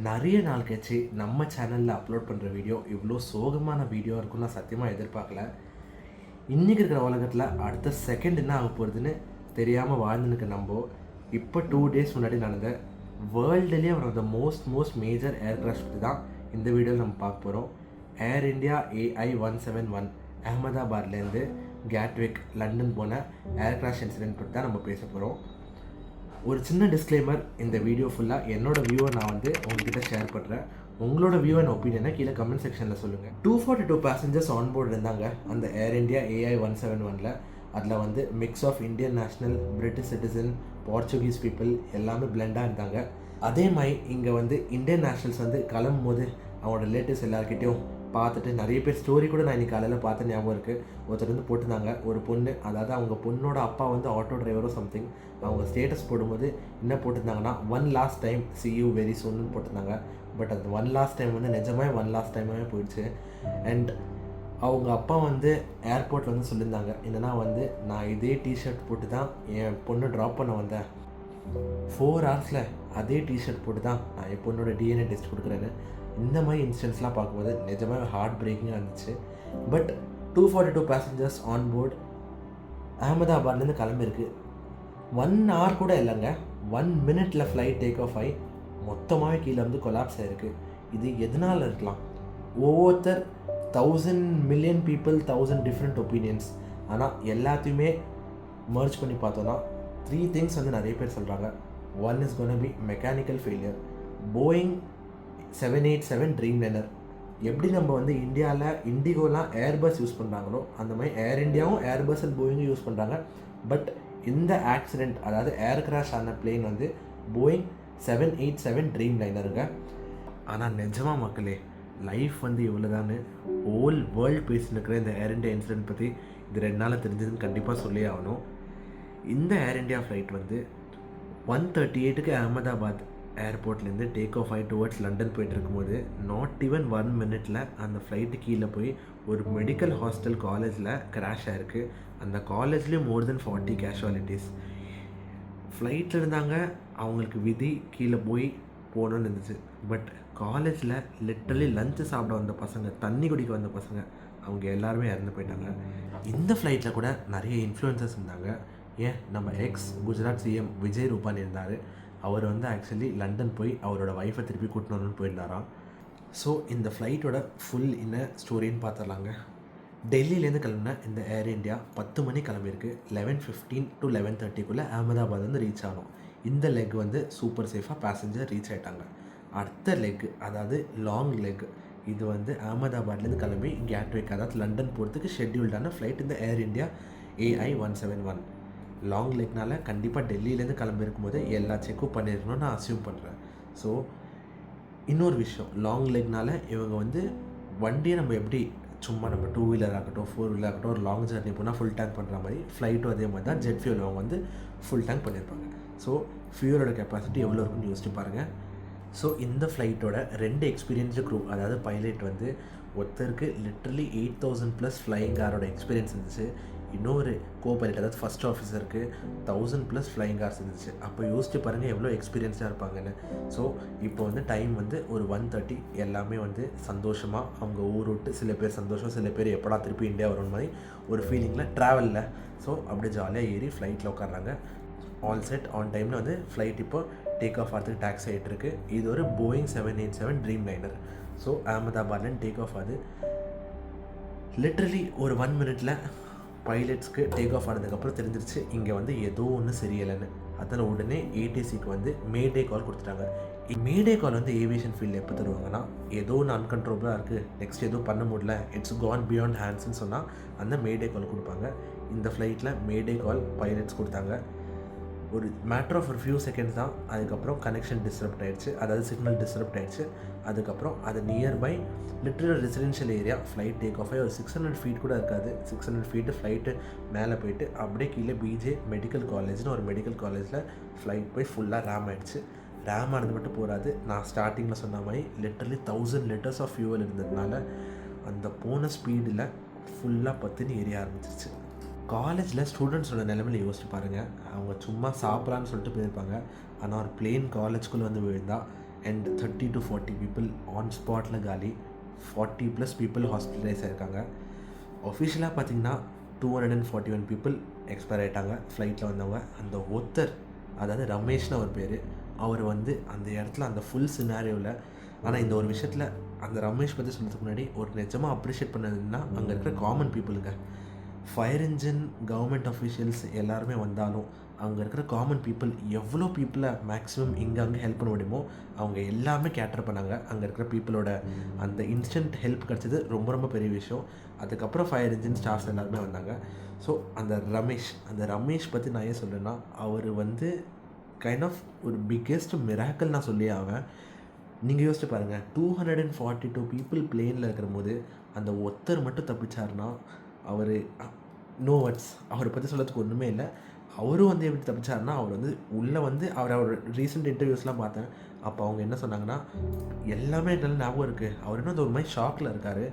நிறைய நாள் கழிச்சு நம்ம சேனலில் அப்லோட் பண்ணுற வீடியோ இவ்வளோ சோகமான வீடியோ இருக்குன்னு நான் சத்தியமாக எதிர்பார்க்கல. இன்றைக்கி இருக்கிற உலகத்தில் அடுத்த செகண்ட் என்ன ஆக போகிறதுன்னு தெரியாமல் வாழ்ந்துனுக்கு நம்ம இப்போ 2 days முன்னாடி நடந்த வேர்ல்டுலேயே one of the most major air crash பற்றி தான் இந்த வீடியோவில் நம்ம பார்க்க போகிறோம். ஏர் இண்டியா AI-171 அகமதாபாத்லேருந்து கேட்விக் லண்டன் போன ஏர் கிராஷ் இன்சிடென்ட் பற்றி தான் நம்ம பேச போகிறோம். ஒரு சின்ன டிஸ்க்ளைமர், இந்த வீடியோ ஃபுல்லாக என்னோடய வியூவை நான் உங்கள்கிட்ட ஷேர் பண்ணுறேன். உங்களோட வியூ அண்ட் ஒப்பீனியனை கீழே கமெண்ட் செக்ஷனில் சொல்லுங்கள். 242 பேசஞ்சர்ஸ் ஆன்போர்டு இருந்தாங்க அந்த ஏர் இண்டியா AI-171. அதில் mix of Indian national, British citizen, Portuguese people எல்லாமே பிளெண்டாக இருந்தாங்க. அதே மாதிரி இங்கே இந்தியன் நேஷ்னல்ஸ் கிளம்பும் போது அவங்களோட ரிலேட்டிவ்ஸ் எல்லாருக்கிட்டையும் பார்த்துட்டு நிறைய பேர் ஸ்டோரி கூட நான் இன்றைக்கி காலையில் பார்த்த ஞாபகம் இருக்குது. ஒருத்தர் போட்டிருந்தாங்க, ஒரு பொண்ணு, அதாவது அவங்க பொண்ணோட அப்பா ஆட்டோ டிரைவரோ சம்திங். அவங்க ஸ்டேட்டஸ் போடும்போது என்ன போட்டிருந்தாங்கன்னா, 1 last time see you very soon போட்டிருந்தாங்க. பட் அந்த 1 last time நிஜமாக 1 last time போயிடுச்சு. அண்ட் அவங்க அப்பா ஏர்போர்ட்டில் சொல்லியிருந்தாங்க என்னென்னா நான் இதே டிஷர்ட் போட்டு தான் என் பொண்ணு ட்ராப் பண்ண வந்தேன். 4 hours அதே டிஷர்ட் போட்டு தான் நான் என் பொண்ணோட DNA டெஸ்ட் கொடுக்குறேன்னு. இந்த மாதிரி இன்சிடென்ட்ஸ்லாம் பார்க்கும்போது நிஜமாக ஹார்ட் பிரேக்கிங்காக இருந்துச்சு. பட் 242 பேசஞ்சர்ஸ் ஆன் போர்டு அகமதாபாத்லேருந்து கிளம்பிருக்கு. 1 hour கூட இல்லைங்க, 1 minute ஃப்ளைட் டேக் ஆஃப் ஆகி மொத்தமாகவே கீழே கொலாப்ஸ் ஆகிருக்கு. இது எதனால் இருக்கலாம்? ஒவ்வொருத்தர் 1000 million people, 1000 different opinions. ஆனால் எல்லாத்தையுமே மர்ஜ் பண்ணி பார்த்தோன்னா 3 things நிறைய பேர் சொல்கிறாங்க. 1 is gonna be mechanical failure. Boeing 787 Dreamliner எப்படி நம்ம இந்தியாவில் இண்டிகோலாம் ஏர்பஸ் யூஸ் பண்ணுறாங்களோ அந்த மாதிரி ஏர் இண்டியாவும் ஏர்பஸ் அண்ட் போயிங்கும் யூஸ் பண்ணுறாங்க. பட் இந்த ஆக்சிடெண்ட், அதாவது ஏர் கிராஷ் ஆன பிளேன் போயிங் 787 ட்ரீம்லைனருங்க. ஆனால் நிஜமாக மக்களே, லைஃப் இவ்வளோதான்னு ஹோல் வேர்ல்டு பேசினுக்கிற இந்த ஏர் இண்டியா இன்சிடென்ட் பற்றி இது 2 நாள் தெரிஞ்சதுன்னு கண்டிப்பாக சொல்லி ஆகணும். இந்த ஏர் இண்டியா ஃப்ளைட் 1:38 அகமதாபாத் ஏர்போர்ட்லேருந்து டேக் ஆஃப் ஆகி டுவர்ட்ஸ் லண்டன் போயிட்டு இருக்கும்போது நாட் ஈவன் 1 minute அந்த ஃப்ளைட்டு கீழே போய் ஒரு மெடிக்கல் ஹாஸ்டல் காலேஜில் கிராஷ் ஆகிருக்கு. அந்த காலேஜ்லேயும் மோர் தென் 40 கேஷுவாலிட்டிஸ். ஃப்ளைட்டில் இருந்தாங்க, அவங்களுக்கு விதி கீழே போய் போகணுன்னு இருந்துச்சு. பட் காலேஜில் லிட்டரலி லஞ்சு சாப்பிட வந்த பசங்க, தண்ணி குடிக்க வந்த பசங்க, அவங்க எல்லாருமே இறந்து போயிட்டாங்க. இந்த ஃப்ளைட்டில் கூட நிறைய இன்ஃப்ளூயன்சர்ஸ் இருந்தாங்க. ஏன் நம்ம குஜராத் சிஎம் விஜய் ரூபானி இருந்தார். அவர் ஆக்சுவலி லண்டன் போய் அவரோட ஒய்ஃபை திருப்பி கூட்டின்னு வரணும்னு போயிருந்தாராம். ஸோ இந்த ஃப்ளைட்டோட ஃபுல் என்ன ஸ்டோரின்னு பார்த்துடலாங்க. டெல்லியிலேருந்து கிளம்புன இந்த ஏர் இண்டியா 10 மணி கிளம்பியிருக்கு. 11:15 to 11:30 அகமதாபாத் ரீச் ஆகணும். இந்த லெக் சூப்பர் சேஃபாக பேசஞ்சர் ரீச் ஆகிட்டாங்க. அடுத்த லெக், அதாவது லாங் லெக், இது அகமதாபாத்லேருந்து கிளம்பி கேட்விக், அதாவது லண்டன் போகிறதுக்கு ஷெட்யூல்டான ஃப்ளைட் இந்த ஏர் இண்டியா AI-171. லாங் லெக்னால் கண்டிப்பாக டெல்லியிலேருந்து கிளம்பிருக்கும் போது எல்லா செக்கும் பண்ணியிருக்கணும்னு நான் அசியூம் பண்ணுறேன். ஸோ இன்னொரு விஷயம், லாங் லெக்னால் இவங்க வண்டியை நம்ம எப்படி சும்மா நம்ம 2 wheeler ஆகட்டும் 4 wheeler ஆகட்டும் ஒரு லாங் ஜர்னி போனால் ஃபுல் டேங்க் பண்ணுற மாதிரி ஃப்ளைட்டும் அதே மாதிரி தான் ஜெட் ஃபியூல் அவங்க ஃபுல் டேங்க் பண்ணியிருப்பாங்க. ஸோ ஃபியூலோட கெப்பாசிட்டி எவ்வளோ இருக்குன்னு யோசிச்சு பாருங்கள். ஸோ இந்த ஃப்ளைட்டோட 2 எக்ஸ்பீரியன்ஸ்டு க்ரூ, அதாவது பைலட் ஒருத்தருக்கு லிட்ரலி 8000+ ஃப்ளைங் காரோட எக்ஸ்பீரியன்ஸ் இருந்துச்சு. இன்னொரு பைலட், அதாவது ஃபஸ்ட் ஆஃபீஸருக்கு 1000+ ஃப்ளைங் கார்ஸ் இருந்துச்சு. அப்போ யோசிச்சு பாருங்கள் எவ்வளோ எக்ஸ்பீரியன்ஸாக இருப்பாங்கன்னு. ஸோ இப்போ டைம் ஒரு 1:30. எல்லாமே சந்தோஷமாக அவங்க ஊர் விட்டு, சில பேர் சந்தோஷம், சில பேர் எப்படா திருப்பி இந்தியா வரும் மாதிரி ஒரு ஃபீலிங்கில் ட்ராவலில். ஸோ அப்படியே ஜாலியாக ஏறி ஃப்ளைட்டில் உட்காடுறாங்க. ஆல் செட் ஆன் டைமில் ஃப்ளைட் இப்போ டேக் ஆஃப் ஆகிறதுக்கு டாக்ஸ் ஆகிட்டு இருக்குது. இது ஒரு போயிங் 787 ட்ரீம்லைனர். ஸோ அகமதாபாத்லேருந்து டேக் ஆஃப் ஆகுது. லிட்ரலி ஒரு 1 minute பைலட்ஸ்க்கு டேக் ஆஃப் ஆனதுக்கப்புறம் தெரிஞ்சிருச்சு இங்கே ஏதோ ஒன்று சரியில்லைன்னு. அதில் உடனே ஏடிசிக்கு மேடே கால் கொடுத்துட்டாங்க. மேடே கால் ஏவியேஷன் ஃபீல்டில் எப்போ தருவாங்கன்னா, ஏதோ ஒன்று அன்கண்ட்ரோலாக இருக்குது, நெக்ஸ்ட் எதுவும் பண்ண முடியல, இட்ஸ் கான் பியாண்ட் ஹேண்ட்ஸ்ன்னு சொன்னால் அந்த மேடே கால் கொடுப்பாங்க. இந்த ஃப்ளைட்டில் மேடே கால் பைலட்ஸ் கொடுத்தாங்க. ஒரு மேட்டர் ஆஃப் ஒரு ஃபியூ செகண்ட்ஸ் தான். அதுக்கப்புறம் கனெக்ஷன் டிஸ்டர்ப்ட் ஆகிடுச்சு, அதாவது சிக்னல் டிஸ்டர்ப்ட் ஆகிடுச்சு. அதுக்கப்புறம் அது nearby literal residential area. Flight take off ஆகி ஒரு 600 feet கூட இருக்காது. 600 feet ஃப்ளைட்டு மேலே போயிட்டு அப்படியே கீழே BJ மெடிக்கல் காலேஜ்னு ஒரு மெடிக்கல் காலேஜில் ஃப்ளைட் போய் ஃபுல்லாக ரேம் ஆகிடுச்சு. ரேம் ஆனது மட்டும் போகாது, நான் ஸ்டார்டிங்கில் சொன்ன மாதிரி லிட்டரலி 1000 liters ஆஃப் ஃபியூவல் இருந்ததுனால அந்த போன ஸ்பீடில் ஃபுல்லாக பற்றின்னு ஏரிய ஆரம்பிச்சிருச்சு. காலேஜில் ஸ்டூடெண்ட்ஸோட நிலைமையில் யோசிச்சு பாருங்கள். அவங்க சும்மா சாப்பிட்லான்னு சொல்லிட்டு போயிருப்பாங்க. ஆனால் ஒரு பிளேன் காலேஜ்குள்ளே விழுந்தால் அண்ட் 30 to 40 பீப்புள் ஆன் ஸ்பாட்டில் காலி, 40+ பீப்புள் ஹாஸ்பிட்டலைஸ் ஆகிருக்காங்க. ஒஃபிஷியலாக பார்த்திங்கன்னா 241 பீப்புள் எக்ஸ்பயர் ஆகிட்டாங்க ஃப்ளைட்டில் வந்தவங்க. அந்த ஒருத்தர், அதாவது ரமேஷ்னு அவர் பேர், அவர் வந்து அந்த இடத்துல அந்த ஃபுல் சினாரியோவில். ஆனால் இந்த ஒரு விஷயத்தில் அந்த ரமேஷ் பற்றி சொல்கிறதுக்கு முன்னாடி ஒரு நிஜமாக அப்ரிஷியேட் பண்ணதுன்னா அங்கே இருக்கிற காமன் பீப்புளுங்க. ஃபயர் இன்ஜின், கவர்மெண்ட் அஃபிஷியல்ஸ் எல்லாருமே வந்தாலும் அங்கே இருக்கிற காமன் பீப்புள் எவ்வளோ பீப்புளை மேக்ஸிமம் அங்கே ஹெல்ப் பண்ண முடியுமோ அவங்க எல்லாமே கேட்டர் பண்ணாங்க. அங்கே இருக்கிற பீப்புளோட அந்த இன்ஸ்டன்ட் ஹெல்ப் கிடச்சது ரொம்ப ரொம்ப பெரிய விஷயம். அதுக்கப்புறம் ஃபயர் இன்ஜின் ஸ்டாஃப்ஸ் எல்லாருமே வந்தாங்க. ஸோ அந்த ரமேஷ் பற்றி நான் ஏன் சொல்கிறேன்னா, அவர் வந்து கைண்ட் ஆஃப் ஒரு பிக்கெஸ்ட் மிராக்கிள் நான் சொல்லி ஆவேன். நீங்கள் யோசிச்சு பாருங்கள், 242 பீப்புள் பிளேனில் இருக்கிற போது அந்த ஒருத்தர் மட்டும் தப்பிச்சாருன்னா அவர் நோ வேர்ட்ஸ். அவரை பற்றி சொல்கிறதுக்கு ஒன்றுமே இல்லை. அவரும் வந்து எப்படி தப்பிச்சாருன்னா, அவர் வந்து உள்ளே வந்து அவர் ரீசெண்ட் இன்டர்வியூஸ்லாம் பார்த்தேன். அப்போ அவங்க என்ன சொன்னாங்கன்னா, எல்லாமே என்னால் ஞாபகம் இருக்குது. அவர் இன்னும் ஒரு மாதிரி ஷாக்கில் இருக்கார்.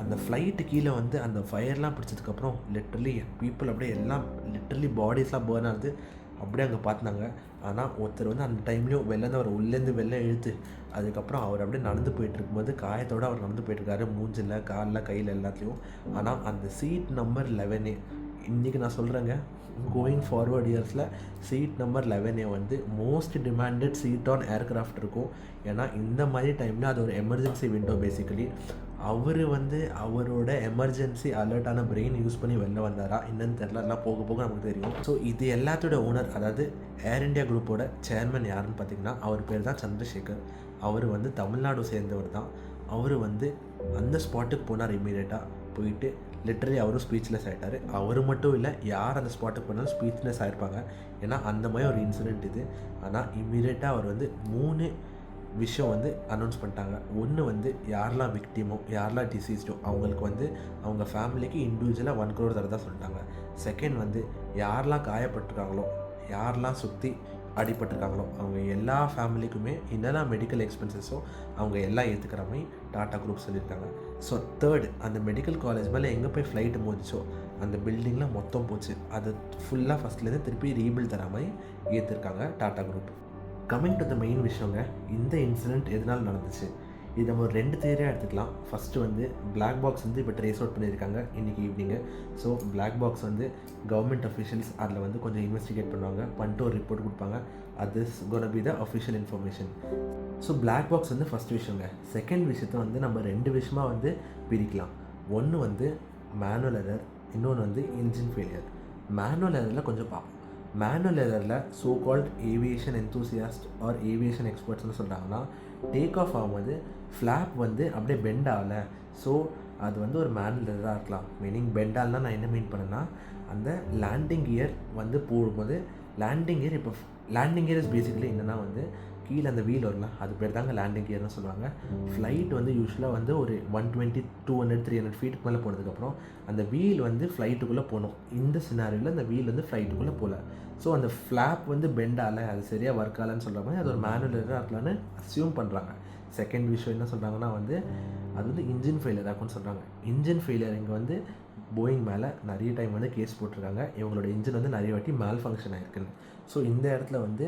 அந்த ஃப்ளைட்டு கீழே வந்து அந்த ஃபயர்லாம் பிடிச்சதுக்கப்புறம் லிட்ரலி பீப்புள் அப்படியே எல்லாம் லிட்ரலி பாடிஸ்லாம் பேர்ன் ஆகுது, அப்படியே அங்கே பார்த்தாங்க. ஆனால் ஒருத்தர் வந்து அந்த டைம்லேயும் வெளிலேருந்து அவர் உள்ளேருந்து வெளில இழுத்து அதுக்கப்புறம் அவர் அப்படியே நடந்து போயிட்டுருக்கும்போது காயத்தோடு அவர் நடந்து போயிட்டுருக்காரு, மூஞ்சில், காலில், கையில் எல்லாத்துலேயும். ஆனால் அந்த சீட் நம்பர் 11A, இன்றைக்கி நான் சொல்கிறேங்க, கோயிங் ஃபார்வர்ட் இயர்ஸில் சீட் நம்பர் 11A வந்து most demanded seat on aircraft இருக்கும். ஏன்னா இந்த மாதிரி டைமில் அது ஒரு எமர்ஜென்சி விண்டோ. பேசிக்கலி அவர் வந்து அவரோட எமர்ஜென்சி அலர்ட்டான பிரெயின் யூஸ் பண்ணி வெளில வந்தாரா என்னன்னு தெரில, எல்லாம் போக போக நமக்கு தெரியும். ஸோ இது எல்லாத்தோட ஓனர், அதாவது ஏர் இண்டியா குரூப்போட சேர்மன் யாருன்னு பார்த்தீங்கன்னா அவர் பேர் தான் சந்திரசேகர். அவர் வந்து தமிழ்நாடு சேர்ந்தவர் தான். அவர் வந்து அந்த ஸ்பாட்டுக்கு போனார். இம்மீடியட்டாக போயிட்டு லிட்டரலி அவரும் ஸ்பீச்லெஸ் ஆகிட்டார். அவர் மட்டும் இல்லை, யார் அந்த ஸ்பாட்டுக்கு போனாலும் ஸ்பீச்லெஸ் ஆகிருப்பாங்க. ஏன்னா அந்த மாதிரி ஒரு இன்சிடெண்ட் இது. ஆனால் இம்மீடியட்டாக அவர் வந்து 3 விஷயம் வந்து அனௌன்ஸ் பண்ணிட்டாங்க. ஒன்று வந்து யாரெல்லாம் விக்டிமோ, யாரெல்லாம் டிசீஸ்டோ அவங்களுக்கு வந்து அவங்க ஃபேமிலிக்கு இண்டிவிஜுவலாக 1 crore தரதான் சொல்லிட்டாங்க. செகண்ட் வந்து யாரெல்லாம் காயப்பட்டிருக்காங்களோ, யாரெல்லாம் சுற்றி அடிபட்டிருக்காங்களோ அவங்க எல்லா ஃபேமிலிக்குமே என்னெல்லாம் மெடிக்கல் எக்ஸ்பென்சஸோ அவங்க எல்லாம் ஏற்றுக்கிற மாதிரி டாடா குரூப் சொல்லியிருக்காங்க. ஸோ தேர்ட், அந்த மெடிக்கல் காலேஜ் மேலே எங்கே போய் ஃப்ளைட்டு மோதிச்சோ அந்த பில்டிங்கில் மொத்தம் போச்சு, அது ஃபுல்லாக ஃபஸ்ட்லேருந்து திருப்பி ரீபில்ட் தர மாதிரி ஏற்றிருக்காங்க Tata group. Coming to the main விஷயங்க, இந்த இன்சிடெண்ட் எதனால் நடந்துச்சு, இது நம்ம ஒரு 2 தியரியாக எடுத்துக்கலாம். ஃபஸ்ட்டு வந்து பிளாக் பாக்ஸ் வந்து இப்போ ட்ரேஸ் அவுட் பண்ணியிருக்காங்க இன்றைக்கி ஈவினிங்கு. ஸோ பிளாக் பாக்ஸ் வந்து கவர்மெண்ட் அஃபிஷியல்ஸ் அதில் வந்து கொஞ்சம் இன்வெஸ்டிகேட் பண்ணுவாங்க, பண்ணிட்டு ஒரு ரிப்போர்ட் கொடுப்பாங்க. அது gonna be the official information. So black box வந்து ஃபஸ்ட் விஷயங்க. செகண்ட் விஷயத்தை வந்து நம்ம 2 விஷயமாக வந்து பிரிக்கலாம். ஒன்று வந்து மேனுவல் எரர், இன்னொன்று வந்து இன்ஜின் ஃபெயிலியர். மேனுவல் எரரில் கொஞ்சம் பார்ப்போம். மேனுவல் எரரில் so called aviation enthusiast or aviation எக்ஸ்பர்ட்ஸ்னு சொல்கிறாங்கன்னா, டேக் ஆஃப் ஆகும்போது ஃப்ளாப் வந்து அப்படியே பெண்ட் ஆகலை. ஸோ அது வந்து ஒரு மேனுவல் எரராக இருக்கலாம். மீனிங் பெண்ட் ஆகலாம். நான் என்ன மீன் பண்ணேன்னா, அந்த லேண்டிங் கியர் வந்து போடும்போது லேண்டிங் கியர், இப்போ லேண்டிங் கியர் இஸ் பேசிக்கலி என்னென்னா வந்து கீழே அந்த வீல் வரலாம், அது பேர் தாங்க லேண்டிங் கியர்னு சொல்லுவாங்க. ஃப்ளைட் வந்து யூஸ்வலாக வந்து ஒரு 120, 200, 300 ஃபீட்டுக்கு மேலே போனதுக்கப்புறம் அந்த வீல் வந்து ஃப்ளைட்டுக்குள்ளே போகணும். இந்த சினாரியோவில் அந்த வீல் வந்து ஃப்ளைட்டுக்குள்ளே போகல. ஸோ அந்த ஃப்ளாப் வந்து பெண்ட் ஆகலை, அது சரியாக ஒர்க் ஆகலைன்னு சொல்கிற மாதிரி அது ஒரு மேனுவல் எரராக இருக்கலான்னு அஸ்யூம் பண்ணுறாங்க. செகண்ட் விஷயம் என்ன சொல்கிறாங்கன்னா வந்து அது வந்து இன்ஜின் ஃபெயிலியர் ஆகும்னு சொல்கிறாங்க. இன்ஜின் ஃபெயிலியர் இங்கே வந்து போயிங் மேலே நிறைய டைம் வந்து கேஸ் போட்டிருக்காங்க. இவங்களோட இன்ஜின் வந்து நிறைய வாட்டி மேல் ஃபங்க்ஷன் ஆகிருக்குன்னு. ஸோ இந்த இடத்துல வந்து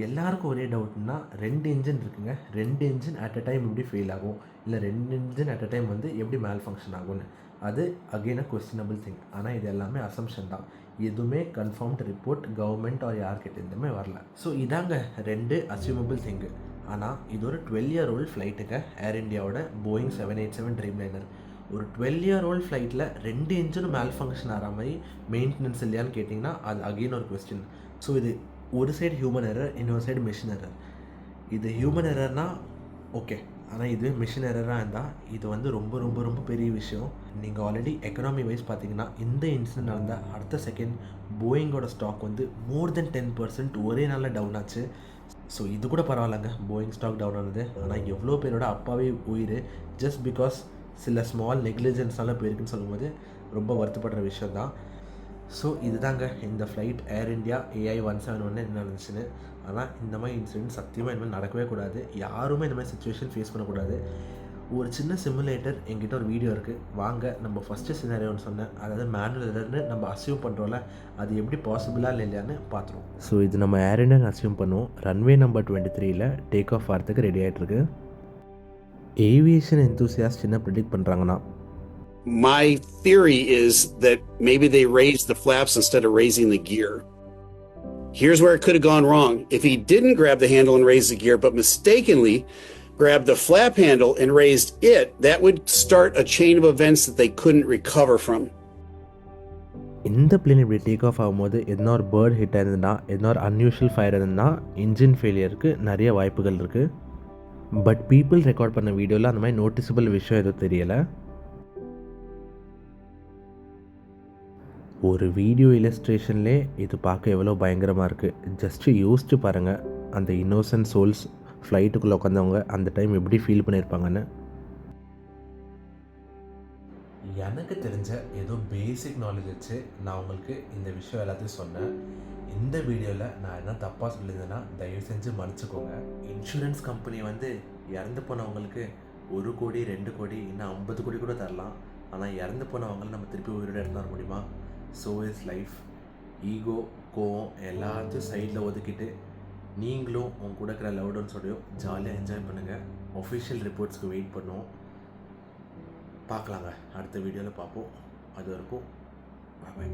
எல்லாருக்கும் ஒரே டவுட்னா, 2 இன்ஜின் இருக்குங்க, 2 இன்ஜின் அட் அ டைம் எப்படி ஃபெயில் ஆகும், இல்லை 2 இன்ஜின் அட் அ டைம் வந்து எப்படி மேல் ஃபங்க்ஷன் ஆகும்னு. அது அகெயின் அ கொஸ்டினபிள் திங். ஆனால் இது எல்லாமே அசம்ஷன் தான். எதுவுமே கன்ஃபார்ம்டு ரிப்போர்ட் கவர்மெண்ட் ஆர் யார்கிட்ட இருந்துமே வரல. ஸோ இதாங்க 2 அசியூமபிள் திங்கு. ஆனால் இது ஒரு 12-year-old ஃப்ளைட்டுங்க, ஏர் இண்டியாவோட போயிங் 787 ட்ரீம்லைனர். ஒரு 12-year-old ஃப்ளைட்டில் 2 இன்ஜினும் மேல் ஃபங்க்ஷன் ஆகிற மாதிரி மெயின்டெனன்ஸ் இல்லையான்னு கேட்டிங்கன்னா அது அகெயின் ஒரு கொஸ்டின். ஸோ இது ஒரு சைடு ஹியூமன் எரர், இன்னொரு சைடு மிஷின் எரர். இது ஹியூமன் எரர்னால் ஓகே, ஆனால் இது மிஷின் எரராக இருந்தால் இது வந்து ரொம்ப ரொம்ப ரொம்ப பெரிய விஷயம். நீங்கள் ஆல்ரெடி எக்கனாமி வைஸ் பார்த்தீங்கன்னா இந்த இன்சிடென்ட் நடந்தால் அடுத்த செகண்ட் போயிங்கோட ஸ்டாக் வந்து மோர் தென் 10% ஒரே நாளில் டவுன் ஆச்சு. ஸோ இது கூட பரவாயில்லைங்க, போயிங் ஸ்டாக் டவுன் ஆனது. ஆனால் எவ்வளோ பேரோட அப்பாவே உயிர் ஜஸ்ட் பிகாஸ் சில ஸ்மால் நெக்லிஜென்ஸ்னால போயிருக்குன்னு சொல்லும்போது ரொம்ப வருத்தப்படுற விஷயம் தான். ஸோ இதுதாங்க இந்த ஃப்ளைட் ஏர் இண்டியா AI-171 என்ன நடந்துச்சுன்னு. ஆனால் இந்த மாதிரி இன்சிடென்ட் சத்தியமாக இனிமேல் நடக்கவே கூடாது. யாருமே இந்த மாதிரி சுச்சுவேஷன் ஃபேஸ் பண்ணக்கூடாது. ஒரு சின்ன சிமுலேட்டர் என்கிட்ட ஒரு வீடியோ இருக்குது, வாங்க நம்ம ஃபஸ்ட்டு சினாரியோன்னு சொன்னேன், அதாவது மேனுவல் எரர்னு நம்ம அசியூம் பண்ணுறோம்ல, அது எப்படி பாசிபிளாக இல்லையான்னு பார்த்துருவோம். ஸோ இது நம்ம ஏர் இண்டியான்னு அசியூம் பண்ணுவோம். ரன்வே நம்பர் 23ல் டேக் ஆஃப் ஆகிறதுக்கு ரெடி ஆகிட்டுருக்கு. ஏவியேஷன் எந்தூசியாஸ்ட் என்ன ப்ரிடிக்ட் பண்ணுறாங்கன்னா, my theory is that maybe they raised the flaps instead of raising the gear. Here's where it could have gone wrong. If he didn't grab the handle and raise the gear, but mistakenly grabbed the flap handle and raised it, that would start a chain of events that they couldn't recover from. இந்த plane இப்படி take off ஆகும்போது எதனா ஒரு bird hit ஆயிருந்ததுன்னா, எதனா ஒரு unusual fire இருந்ததுன்னா engine ஃபெயிலியருக்கு நிறைய வாய்ப்புகள் இருக்குது. பட் பீப்புள் ரெக்கார்ட் பண்ண வீடியோவில் அந்த மாதிரி நோட்டிசபிள் விஷயம் எதுவும் தெரியலை. ஒரு வீடியோ இல்லஸ்ட்ரேஷன்லே இது பார்க்க எவ்வளோ பயங்கரமாக இருக்குது. ஜஸ்ட்டு யோசிச்சு பாருங்கள், அந்த இன்னோசன்ட் சோல்ஸ் ஃப்ளைட்டுக்குள்ளே உட்காந்தவங்க அந்த டைம் எப்படி ஃபீல் பண்ணியிருப்பாங்கன்னு. எனக்கு தெரிஞ்ச ஏதோ பேசிக் நாலேஜ் வச்சு நான் உங்களுக்கு இந்த விஷயம் எல்லாத்தையும் சொன்னேன். இந்த வீடியோவில் நான் என்ன தப்பாக சொல்லியிருந்தேன்னா தயவு செஞ்சு மன்னிச்சுக்கோங்க. இன்சூரன்ஸ் கம்பெனி வந்து இறந்து போனவங்களுக்கு 1 கோடி 2 கோடி இன்னும் 50 கோடி கூட தரலாம். ஆனால் இறந்து போனவங்களை நம்ம திருப்பி உயிரோட எடுத்து வர முடியுமா? So is life. ஈகோ, கோவம் எல்லாத்தையும் சைடில் ஒதுக்கிட்டு நீங்களும் உங்க கூட இருக்கிற லவ்ட் ஒன்ஸோடையும் ஜாலியாக என்ஜாய் பண்ணுங்கள். ஒஃபிஷியல் ரிப்போர்ட்ஸ்க்கு வெயிட் பண்ணுவோம். பார்க்கலாங்க, அடுத்த வீடியோவில் பார்ப்போம். அது வரைக்கும் பாய்.